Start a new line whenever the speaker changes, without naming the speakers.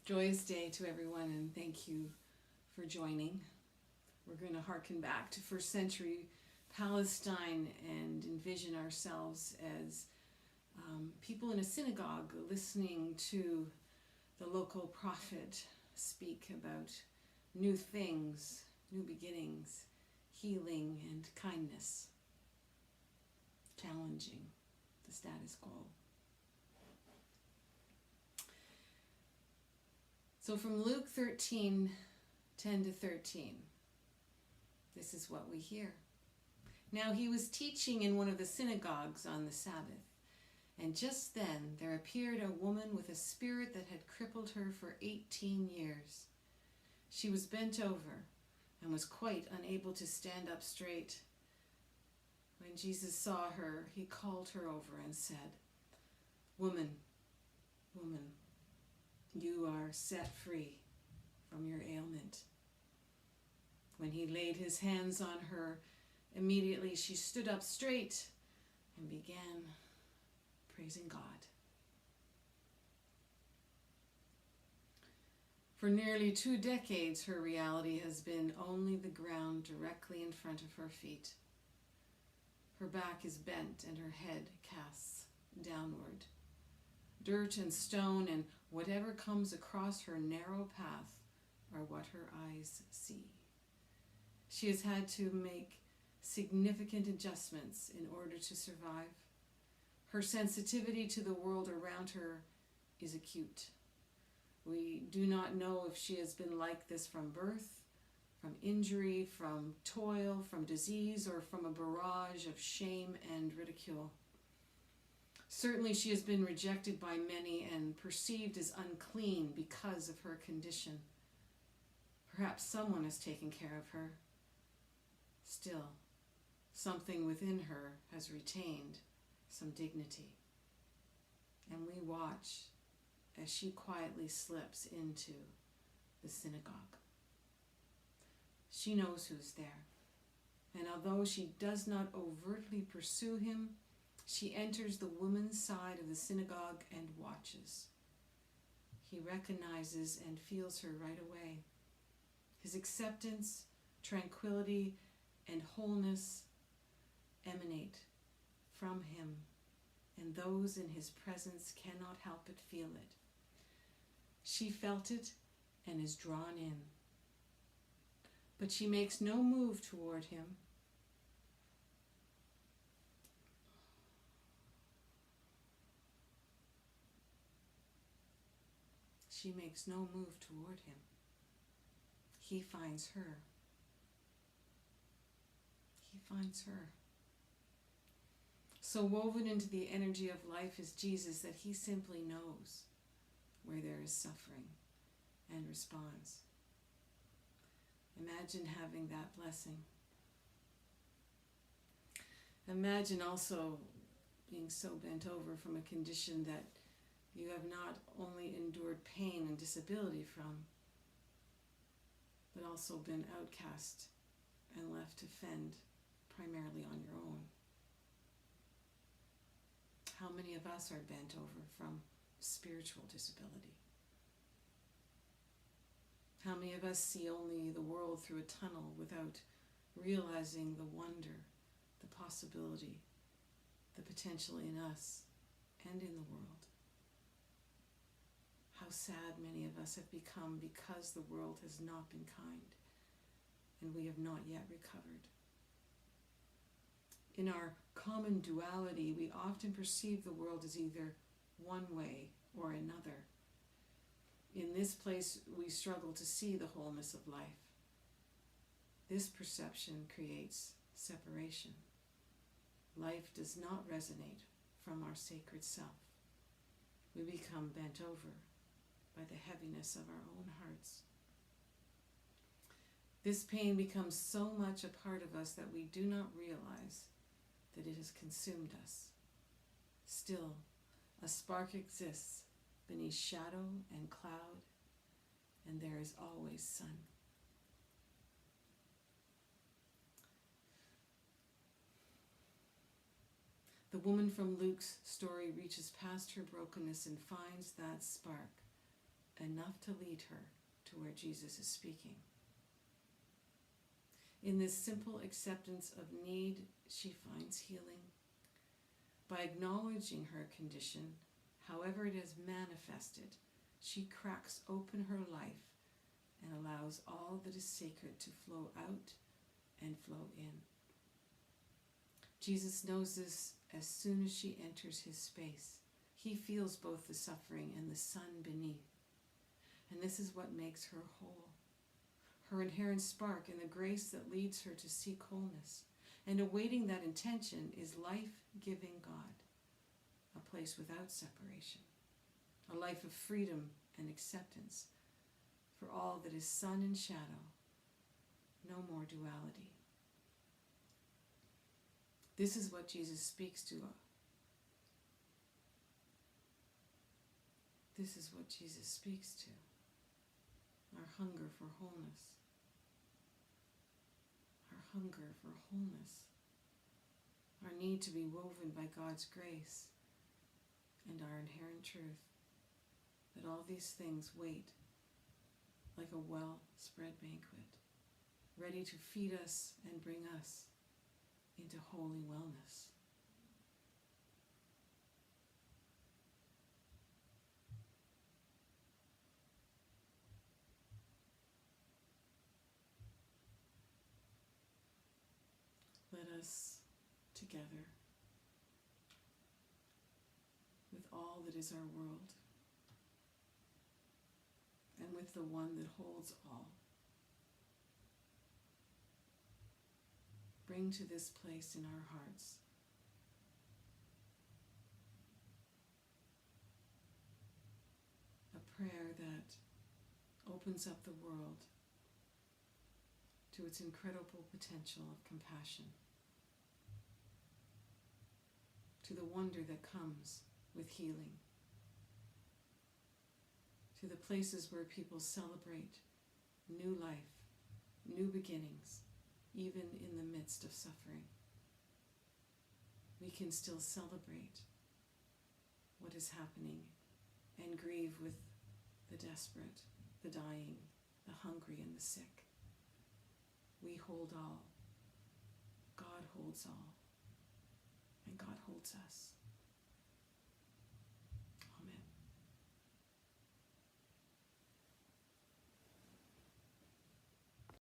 Joyous day to everyone, and thank you for joining. We're going to hearken back to first century Palestine and envision ourselves as people in a synagogue listening to the local prophet speak about new things, new beginnings, healing and kindness, challenging the status quo. So from Luke 13:10-13, this is what we hear. Now he was teaching in one of the synagogues on the Sabbath, and just then there appeared a woman with a spirit that had crippled her for 18 years. She was bent over and was quite unable to stand up straight. When Jesus saw her, he called her over and said, "Woman, woman, you are set free from your ailment." When he laid his hands on her, immediately she stood up straight and began praising God. For nearly 2 decades, her reality has been only the ground directly in front of her feet. Her back is bent and her head casts downward. Dirt and stone and whatever comes across her narrow path are what her eyes see. She has had to make significant adjustments in order to survive. Her sensitivity to the world around her is acute. We do not know if she has been like this from birth, from injury, from toil, from disease, or from a barrage of shame and ridicule. Certainly she has been rejected by many and perceived as unclean because of her condition. Perhaps someone has taken care of her. Still, something within her has retained some dignity. And we watch as she quietly slips into the synagogue. She knows who's there, and although she does not overtly pursue him, she enters the woman's side of the synagogue and watches. He recognizes and feels her right away. His acceptance, tranquility, and wholeness emanate from him, and those in his presence cannot help but feel it. She felt it and is drawn in. But she makes no move toward him. She makes no move toward him. He finds her. He finds her. So woven into the energy of life is Jesus that he simply knows where there is suffering and responds. Imagine having that blessing. Imagine also being so bent over from a condition that you have not only endured pain and disability from, but also been outcast and left to fend primarily on your own. How many of us are bent over from spiritual disability? How many of us see only the world through a tunnel without realizing the wonder, the possibility, the potential in us and in the world? How sad many of us have become because the world has not been kind and we have not yet recovered. In our common duality, we often perceive the world as either one way or another. In this place, we struggle to see the wholeness of life. This perception creates separation. Life does not resonate from our sacred self. We become bent over by the heaviness of our own hearts. This pain becomes so much a part of us that we do not realize that it has consumed us. Still, a spark exists beneath shadow and cloud, and there is always sun. The woman from Luke's story reaches past her brokenness and finds that spark enough to lead her to where Jesus is speaking. In this simple acceptance of need, she finds healing. By acknowledging her condition, however it has manifested, she cracks open her life and allows all that is sacred to flow out and flow in. Jesus knows this as soon as she enters his space. He feels both the suffering and the sun beneath. And this is what makes her whole. Her inherent spark and the grace that leads her to seek wholeness. And awaiting that intention is life-giving God, a place without separation, a life of freedom and acceptance for all that is sun and shadow, no more duality. This is what Jesus speaks to us. This is what Jesus speaks to. Our hunger for wholeness. Our hunger for wholeness. Our need to be woven by God's grace and our inherent truth that all these things wait like a well-spread banquet, ready to feed us and bring us into holy wellness. Let us together, with all that is our world, and with the one that holds all, bring to this place in our hearts a prayer that opens up the world to its incredible potential of compassion, to the wonder that comes with healing, to the places where people celebrate new life, new beginnings, even in the midst of suffering. We can still celebrate what is happening and grieve with the desperate, the dying, the hungry, and the sick. We hold all. God holds all. And God holds us.